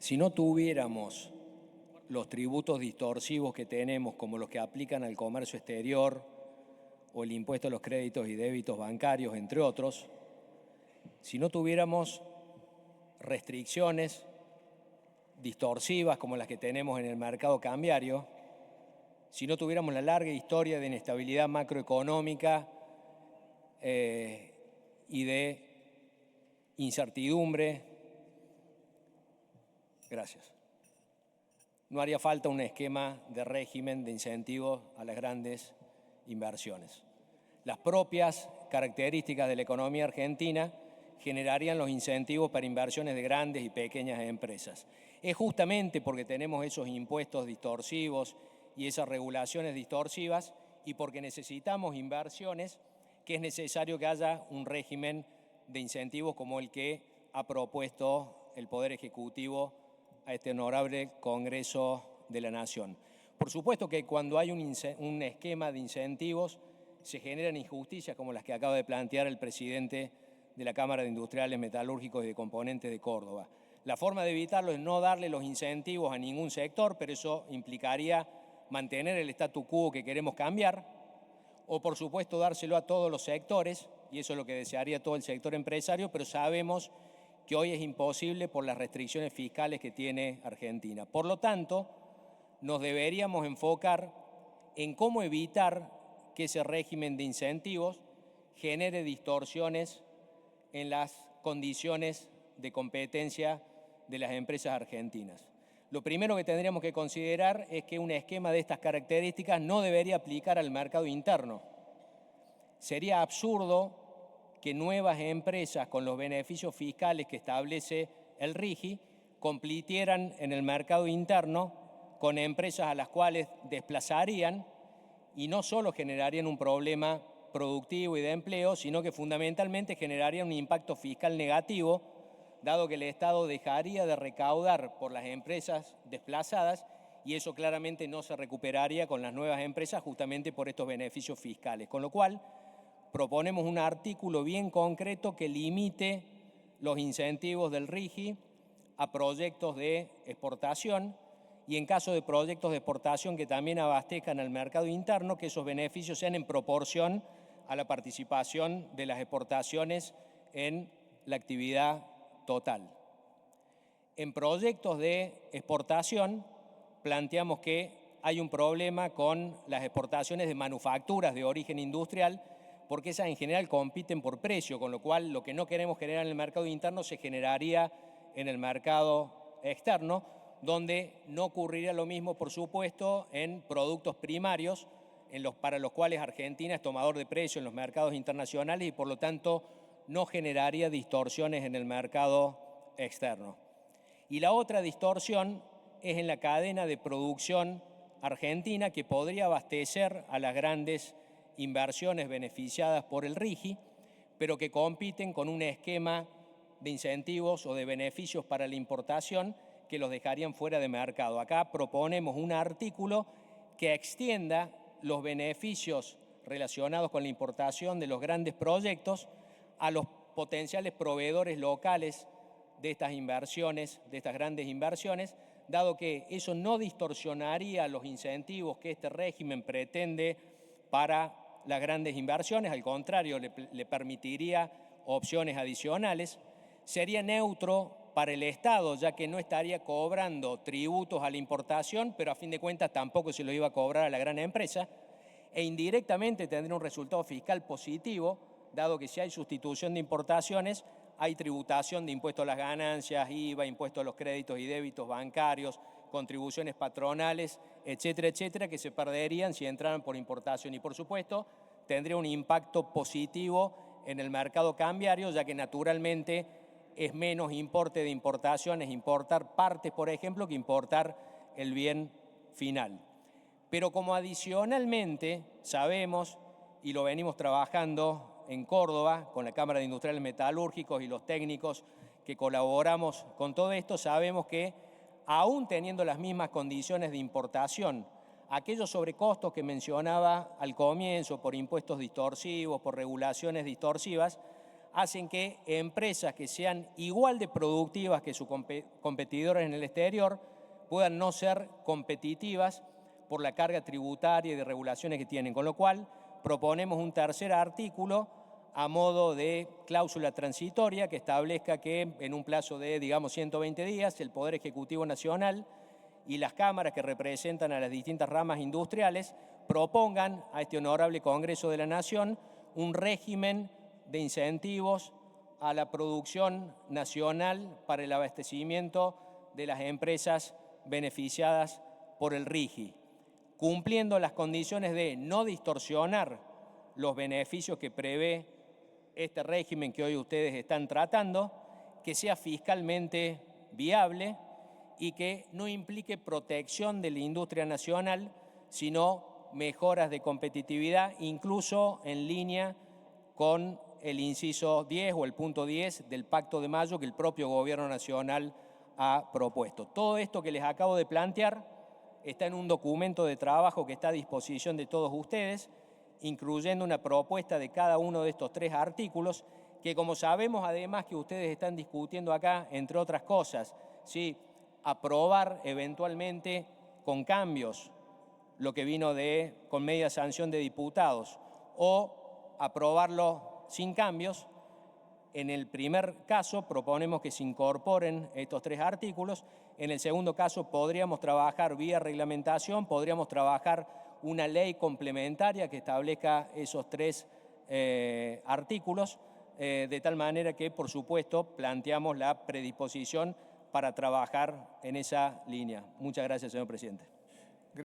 Si no tuviéramos los tributos distorsivos que tenemos, como los que aplican al comercio exterior o el impuesto a los créditos y débitos bancarios, entre otros, si no tuviéramos restricciones distorsivas como las que tenemos en el mercado cambiario, si no tuviéramos la larga historia de inestabilidad macroeconómica y de incertidumbre, no haría falta un esquema de régimen de incentivos a las grandes inversiones. Las propias características de la economía argentina generarían los incentivos para inversiones de grandes y pequeñas empresas. Es justamente porque tenemos esos impuestos distorsivos y esas regulaciones distorsivas y porque necesitamos inversiones que es necesario que haya un régimen de incentivos como el que ha propuesto el Poder Ejecutivo a este honorable Congreso de la Nación. Por supuesto que cuando hay un esquema de incentivos se generan injusticias como las que acaba de plantear el presidente de la Cámara de Industriales, Metalúrgicos y de Componentes de Córdoba. La forma de evitarlo es no darle los incentivos a ningún sector, pero eso implicaría mantener el statu quo que queremos cambiar, o por supuesto dárselo a todos los sectores, y eso es lo que desearía todo el sector empresario, pero sabemos que hoy es imposible por las restricciones fiscales que tiene Argentina. Por lo tanto, nos deberíamos enfocar en cómo evitar que ese régimen de incentivos genere distorsiones en las condiciones de competencia de las empresas argentinas. Lo primero que tendríamos que considerar es que un esquema de estas características no debería aplicar al mercado interno. Sería absurdo que nuevas empresas con los beneficios fiscales que establece el RIGI compitieran en el mercado interno con empresas a las cuales desplazarían y no solo generarían un problema productivo y de empleo, sino que fundamentalmente generaría un impacto fiscal negativo, dado que el Estado dejaría de recaudar por las empresas desplazadas y eso claramente no se recuperaría con las nuevas empresas justamente por estos beneficios fiscales. Con lo cual, proponemos un artículo bien concreto que limite los incentivos del RIGI a proyectos de exportación y en caso de proyectos de exportación que también abastezcan al mercado interno, que esos beneficios sean en proporción a la participación de las exportaciones en la actividad total. En proyectos de exportación planteamos que hay un problema con las exportaciones de manufacturas de origen industrial porque esas en general compiten por precio, con lo cual lo que no queremos generar en el mercado interno se generaría en el mercado externo, donde no ocurriría lo mismo, por supuesto, en productos primarios, para los cuales Argentina es tomador de precio en los mercados internacionales y por lo tanto no generaría distorsiones en el mercado externo. Y la otra distorsión es en la cadena de producción argentina que podría abastecer a las grandes inversiones beneficiadas por el RIGI, pero que compiten con un esquema de incentivos o de beneficios para la importación que los dejarían fuera de mercado. Acá proponemos un artículo que extienda los beneficios relacionados con la importación de los grandes proyectos a los potenciales proveedores locales de estas inversiones, de estas grandes inversiones, dado que eso no distorsionaría los incentivos que este régimen pretende para las grandes inversiones, al contrario, le permitiría opciones adicionales, sería neutro para el Estado, ya que no estaría cobrando tributos a la importación, pero a fin de cuentas tampoco se lo iba a cobrar a la gran empresa, e indirectamente tendría un resultado fiscal positivo, dado que si hay sustitución de importaciones, hay tributación de impuestos a las ganancias, IVA, impuestos a los créditos y débitos bancarios, contribuciones patronales, etcétera, etcétera, que se perderían si entraran por importación. Y por supuesto, tendría un impacto positivo en el mercado cambiario, ya que naturalmente es menos importe de importaciones, importar partes, por ejemplo, que importar el bien final. Pero como adicionalmente sabemos, y lo venimos trabajando en Córdoba con la Cámara de Industriales Metalúrgicos y los técnicos que colaboramos con todo esto, sabemos que aún teniendo las mismas condiciones de importación, aquellos sobrecostos que mencionaba al comienzo por impuestos distorsivos, por regulaciones distorsivas, hacen que empresas que sean igual de productivas que sus competidores en el exterior puedan no ser competitivas por la carga tributaria y de regulaciones que tienen. Con lo cual, proponemos un tercer artículo a modo de cláusula transitoria que establezca que en un plazo de, digamos, 120 días, el Poder Ejecutivo Nacional y las cámaras que representan a las distintas ramas industriales propongan a este honorable Congreso de la Nación un régimen de incentivos a la producción nacional para el abastecimiento de las empresas beneficiadas por el RIGI, cumpliendo las condiciones de no distorsionar los beneficios que prevé este régimen que hoy ustedes están tratando, que sea fiscalmente viable y que no implique protección de la industria nacional, sino mejoras de competitividad, incluso en línea con el inciso 10 o el punto 10 del Pacto de Mayo que el propio Gobierno Nacional ha propuesto. Todo esto que les acabo de plantear está en un documento de trabajo que está a disposición de todos ustedes, incluyendo una propuesta de cada uno de estos 3 artículos, que como sabemos además que ustedes están discutiendo acá, entre otras cosas, ¿sí?, aprobar eventualmente con cambios lo que vino con media sanción de diputados o aprobarlo sin cambios. En el primer caso proponemos que se incorporen estos 3 artículos. En el segundo caso podríamos trabajar vía reglamentación, podríamos trabajar una ley complementaria que establezca esos 3 artículos, de tal manera que, por supuesto, planteamos la predisposición para trabajar en esa línea. Muchas gracias, señor presidente.